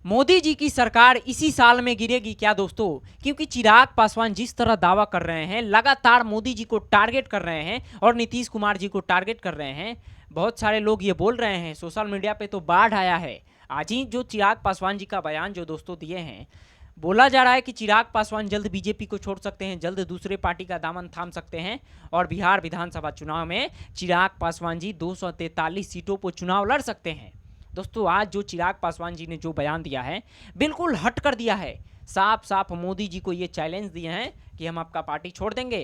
मोदी जी की सरकार इसी साल में गिरेगी क्या दोस्तों? क्योंकि चिराग पासवान जिस तरह दावा कर रहे हैं, लगातार मोदी जी को टारगेट कर रहे हैं और नीतीश कुमार जी को टारगेट कर रहे हैं। बहुत सारे लोग ये बोल रहे हैं, सोशल मीडिया पे तो बाढ़ आया है। आज ही जो चिराग पासवान जी का बयान जो दोस्तों दिए हैं, बोला जा रहा है कि चिराग पासवान जल्द बीजेपी को छोड़ सकते हैं, जल्द दूसरे पार्टी का दामन थाम सकते हैं और बिहार विधानसभा चुनाव में चिराग पासवान जी 243 सीटों पर चुनाव लड़ सकते हैं। दोस्तों आज जो चिराग पासवान जी ने जो बयान दिया है, बिल्कुल हट कर दिया है। साफ साफ मोदी जी को ये चैलेंज दिए हैं कि हम आपका पार्टी छोड़ देंगे।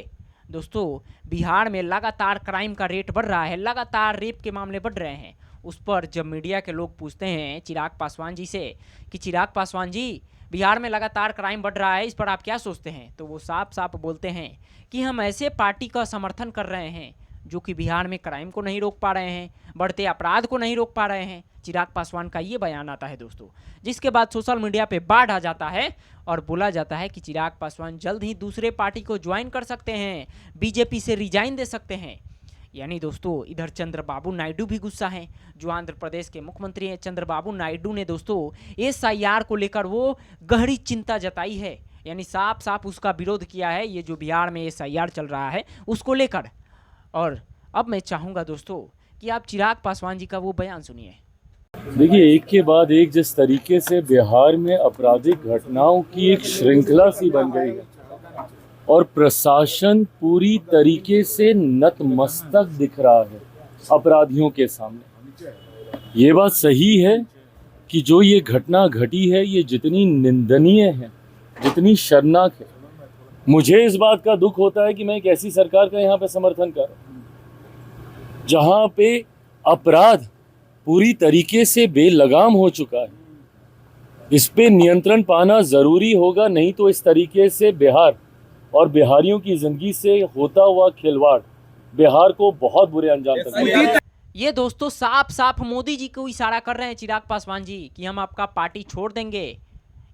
दोस्तों बिहार में लगातार क्राइम का रेट बढ़ रहा है, लगातार रेप के मामले बढ़ रहे हैं। उस पर जब मीडिया के लोग पूछते हैं चिराग पासवान जी से कि चिराग पासवान जी, बिहार में लगातार क्राइम बढ़ रहा है, इस पर आप क्या सोचते हैं, तो वो साफ साफ बोलते हैं कि हम ऐसे पार्टी का समर्थन कर रहे हैं जो कि बिहार में क्राइम को नहीं रोक पा रहे हैं, बढ़ते अपराध को नहीं रोक पा रहे हैं। चिराग पासवान का ये बयान आता है दोस्तों, जिसके बाद सोशल मीडिया पे बाढ़ आ जाता है और बोला जाता है कि चिराग पासवान जल्द ही दूसरे पार्टी को ज्वाइन कर सकते हैं, बीजेपी से रिजाइन दे सकते हैं। यानी दोस्तों इधर चंद्रबाबू नायडू भी गुस्सा हैं, जो आंध्र प्रदेश के मुख्यमंत्री हैं। चंद्रबाबू नायडू ने दोस्तों एसआईआर को लेकर वो गहरी चिंता जताई है, यानी साफ साफ उसका विरोध किया है, ये जो बिहार में एसआईआर चल रहा है उसको लेकर। और अब मैं चाहूँगा दोस्तों कि आप चिराग पासवान जी का वो बयान सुनिए। देखिए, एक के बाद एक जिस तरीके से बिहार में आपराधिक घटनाओं की एक श्रृंखला सी बन गई है और प्रशासन पूरी तरीके से नतमस्तक दिख रहा है अपराधियों के सामने। ये बात सही है कि जो ये घटना घटी है, ये जितनी निंदनीय है, जितनी शर्मनाक है, मुझे इस बात का दुख होता है कि मैं एक ऐसी सरकार का यहाँ पे समर्थन कर रहा हूँ जहाँ पे अपराध पूरी तरीके से बेलगाम हो चुका है। इस पे नियंत्रण पाना जरूरी होगा, नहीं तो इस तरीके से बिहार और बिहारियों की जिंदगी से होता हुआ खिलवाड़ बिहार को बहुत बुरे अंजाम तक लेगा। ये दोस्तों साफ साफ मोदी जी को इशारा कर रहे हैं चिराग पासवान जी कि हम आपका पार्टी छोड़ देंगे।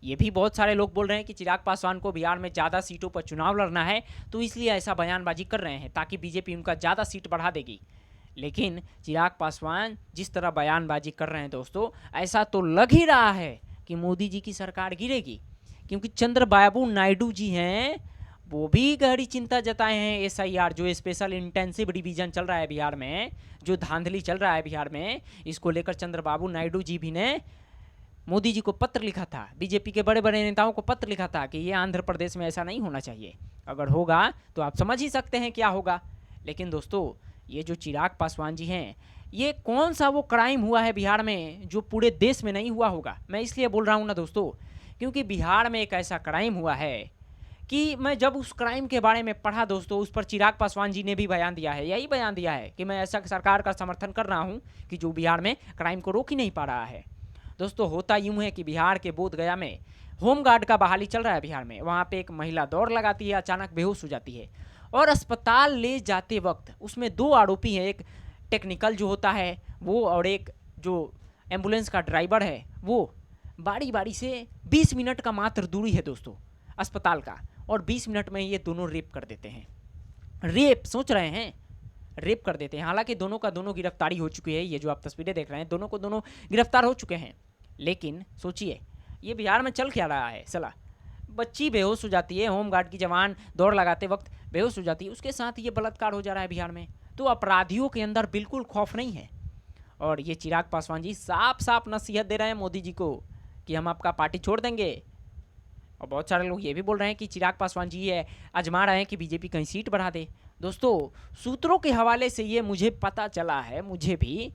ये भी बहुत सारे लोग बोल रहे हैं कि चिराग पासवान को बिहार में ज़्यादा सीटों पर चुनाव लड़ना है, तो इसलिए ऐसा बयानबाजी कर रहे हैं ताकि बीजेपी उनका ज़्यादा सीट बढ़ा देगी। लेकिन चिराग पासवान जिस तरह बयानबाजी कर रहे हैं दोस्तों, ऐसा तो लग ही रहा है कि मोदी जी की सरकार गिरेगी, क्योंकि चंद्रबाबू नायडू जी हैं, वो भी गहरी चिंता जताए हैं। एसआईआर जो स्पेशल इंटेंसिव रिवीजन चल रहा है बिहार में, जो धांधली चल रहा है बिहार में, इसको लेकर चंद्रबाबू नायडू जी भी ने मोदी जी को पत्र लिखा था, बीजेपी के बड़े बड़े नेताओं को पत्र लिखा था कि ये आंध्र प्रदेश में ऐसा नहीं होना चाहिए, अगर होगा तो आप समझ ही सकते हैं क्या होगा। लेकिन दोस्तों ये जो चिराग पासवान जी हैं, ये कौन सा वो क्राइम हुआ है बिहार में जो पूरे देश में नहीं हुआ होगा? मैं इसलिए बोल रहा हूँ ना दोस्तों, क्योंकि बिहार में एक ऐसा क्राइम हुआ है कि मैं जब उस क्राइम के बारे में पढ़ा दोस्तों, उस पर चिराग पासवान जी ने भी बयान दिया है, यही बयान दिया है कि मैं ऐसा सरकार का समर्थन कर रहा हूँ कि जो बिहार में क्राइम को रोक ही नहीं पा रहा है। दोस्तों होता यूँ है कि बिहार के बोधगया में होमगार्ड का बहाली चल रहा है बिहार में। वहाँ पे एक महिला दौड़ लगाती है, अचानक बेहोश हो जाती है और अस्पताल ले जाते वक्त उसमें दो आरोपी हैं, एक टेक्निकल जो होता है वो और एक जो एम्बुलेंस का ड्राइवर है वो, बारी बारी से 20 मिनट का मात्र दूरी है दोस्तों अस्पताल का, और 20 मिनट में ये दोनों रेप कर देते हैं। रेप, सोच रहे हैं, रेप कर देते हैं। हालांकि दोनों का दोनों गिरफ्तारी हो चुकी है, ये जो आप तस्वीरें देख रहे हैं दोनों को दोनों गिरफ्तार हो चुके हैं। लेकिन सोचिए ये बिहार में चल क्या रहा है। सला बच्ची बेहोश हो जाती है, होमगार्ड की जवान दौड़ लगाते वक्त बेहोश हो जाती है, उसके साथ ये बलात्कार हो जा रहा है बिहार में। तो अपराधियों के अंदर बिल्कुल खौफ नहीं है। और ये चिराग पासवान जी साफ साफ नसीहत दे रहे हैं मोदी जी को कि हम आपका पार्टी छोड़ देंगे। और बहुत सारे लोग ये भी बोल रहे हैं कि चिराग पासवान जी ये आजमा रहे हैं कि बीजेपी कहीं सीट बढ़ा दे। दोस्तों सूत्रों के हवाले से ये मुझे पता चला है, मुझे भी,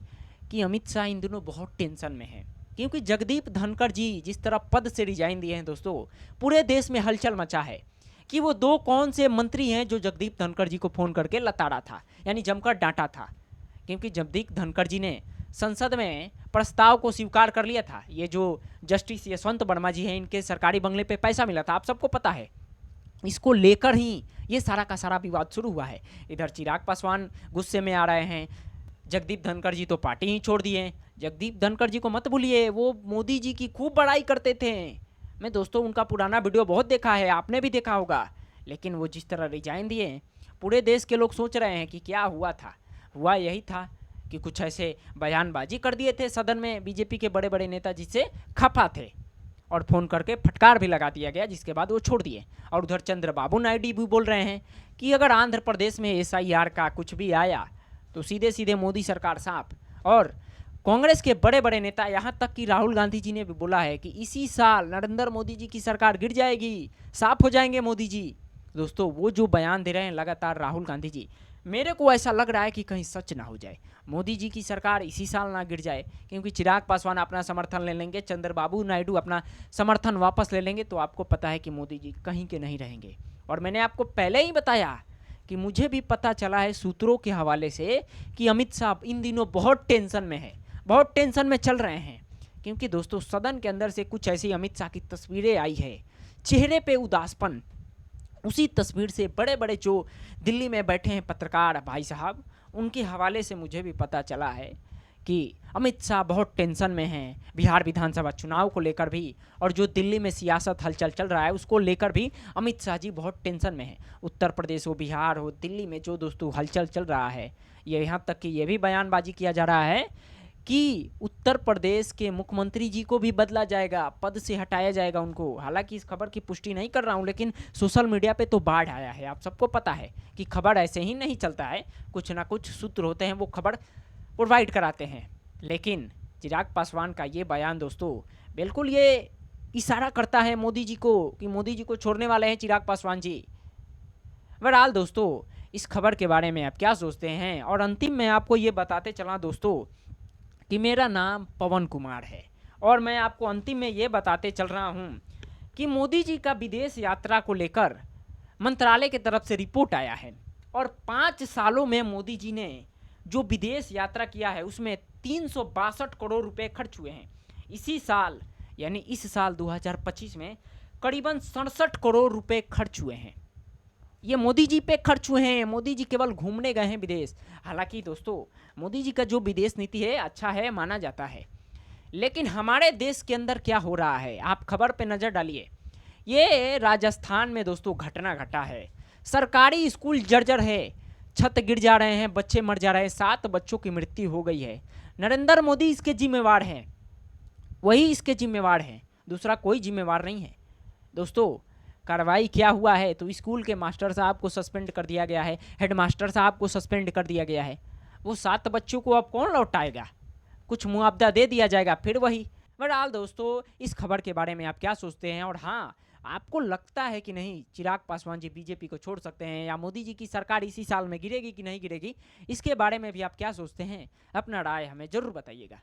कि अमित शाह इन दिनों बहुत टेंशन में है, क्योंकि जगदीप धनखड़ जी जिस तरह पद से रिजाइन दिए हैं दोस्तों, पूरे देश में हलचल मचा है कि वो दो कौन से मंत्री हैं जो जगदीप धनखड़ जी को फ़ोन करके लताड़ा था, यानी जमकर डांटा था। क्योंकि जगदीप धनखड़ जी ने संसद में प्रस्ताव को स्वीकार कर लिया था। ये जो जस्टिस यशवंत वर्मा जी हैं, इनके सरकारी बंगले पे पैसा मिला था, आप सबको पता है। इसको लेकर ही ये सारा का सारा विवाद शुरू हुआ है। इधर चिराग पासवान गुस्से में आ रहे हैं, जगदीप धनखड़ जी तो पार्टी ही छोड़ दिए। जगदीप धनखड़ जी को मत भूलिए, वो मोदी जी की खूब बड़ाई करते थे। मैं दोस्तों उनका पुराना वीडियो बहुत देखा है, आपने भी देखा होगा। लेकिन वो जिस तरह रिजाइन दिए, पूरे देश के लोग सोच रहे हैं कि क्या हुआ था। हुआ यही था कि कुछ ऐसे बयानबाजी कर दिए थे सदन में बीजेपी के बड़े बड़े नेता जिससे खफा थे। और फ़ोन करके फटकार भी लगा दिया गया, जिसके बाद वो छोड़ दिए। और उधर चंद्रबाबू नायडू भी बोल रहे हैं कि अगर आंध्र प्रदेश में SIR का कुछ भी आया तो सीधे सीधे मोदी सरकार साफ। और कांग्रेस के बड़े बड़े नेता, यहाँ तक कि राहुल गांधी जी ने भी बोला है कि इसी साल नरेंद्र मोदी जी की सरकार गिर जाएगी, साफ हो जाएंगे मोदी जी। दोस्तों, वो जो बयान दे रहे हैं लगातार राहुल गांधी जी, मेरे को ऐसा लग रहा है कि कहीं सच ना हो जाए, मोदी जी की सरकार इसी साल ना गिर जाए। क्योंकि चिराग पासवान अपना समर्थन ले लेंगे, चंद्रबाबू नायडू अपना समर्थन वापस ले लेंगे, तो आपको पता है कि मोदी जी कहीं के नहीं रहेंगे। और मैंने आपको पहले ही बताया कि मुझे भी पता चला है सूत्रों के हवाले से कि अमित शाह इन दिनों बहुत टेंशन में है, बहुत टेंशन में चल रहे हैं। क्योंकि दोस्तों, सदन के अंदर से कुछ ऐसी अमित शाह की तस्वीरें आई है, चेहरे पे उदासपन। उसी तस्वीर से बड़े बड़े जो दिल्ली में बैठे हैं पत्रकार भाई साहब, उनके हवाले से मुझे भी पता चला है कि अमित शाह बहुत टेंशन में हैं, बिहार विधानसभा चुनाव को लेकर भी, और जो दिल्ली में सियासत हलचल चल रहा है उसको लेकर भी अमित शाह जी बहुत टेंशन में हैं। उत्तर प्रदेश हो, बिहार हो, दिल्ली में जो दोस्तों हलचल चल रहा है, ये यहाँ तक कि ये भी बयानबाजी किया जा रहा है कि उत्तर प्रदेश के मुख्यमंत्री जी को भी बदला जाएगा, पद से हटाया जाएगा उनको। हालांकि इस खबर की पुष्टि नहीं कर रहा हूं, लेकिन सोशल मीडिया पे तो बाढ़ आया है। आप सबको पता है कि खबर ऐसे ही नहीं चलता है, कुछ ना कुछ सूत्र होते हैं, वो खबर प्रोवाइड कराते हैं। लेकिन चिराग पासवान का ये बयान दोस्तों बिल्कुल ये इशारा करता है मोदी जी को कि मोदी जी को छोड़ने वाले हैं चिराग पासवान जी। बहरहाल दोस्तों, इस खबर के बारे में आप क्या सोचते हैं? और अंतिम में आपको ये बताते चला दोस्तों कि मेरा नाम पवन कुमार है, और मैं आपको अंतिम में ये बताते चल रहा हूँ कि मोदी जी का विदेश यात्रा को लेकर मंत्रालय की तरफ से रिपोर्ट आया है, और 5 सालों में मोदी जी ने जो विदेश यात्रा किया है उसमें 362 करोड़ रुपए खर्च हुए हैं। इसी साल यानी इस साल 2025 में करीबन 67 करोड़ रुपए खर्च हुए हैं। ये मोदी जी पे खर्च हुए हैं, मोदी जी केवल घूमने गए हैं विदेश। हालांकि दोस्तों, मोदी जी का जो विदेश नीति है अच्छा है, माना जाता है, लेकिन हमारे देश के अंदर क्या हो रहा है आप खबर पे नज़र डालिए। ये राजस्थान में दोस्तों घटना घटा है, सरकारी स्कूल जर्जर है, छत गिर जा रहे हैं, बच्चे मर जा रहे हैं, 7 बच्चों की मृत्यु हो गई है। नरेंद्र मोदी इसके जिम्मेवार हैं, वही इसके जिम्मेवार हैं, दूसरा कोई जिम्मेवार नहीं है। दोस्तों, कार्रवाई क्या हुआ है तो स्कूल के मास्टर साहब को सस्पेंड कर दिया गया है, हेडमास्टर साहब को सस्पेंड कर दिया गया है। वो 7 बच्चों को अब कौन लौटाएगा? कुछ मुआवजा दे दिया जाएगा, फिर वही। बहरहाल दोस्तों, इस खबर के बारे में आप क्या सोचते हैं? और हाँ, आपको लगता है कि नहीं चिराग पासवान जी बीजेपी को छोड़ सकते हैं, या मोदी जी की सरकार इसी साल में गिरेगी कि नहीं गिरेगी? इसके बारे में भी आप क्या सोचते हैं? अपना राय हमें ज़रूर बताइएगा।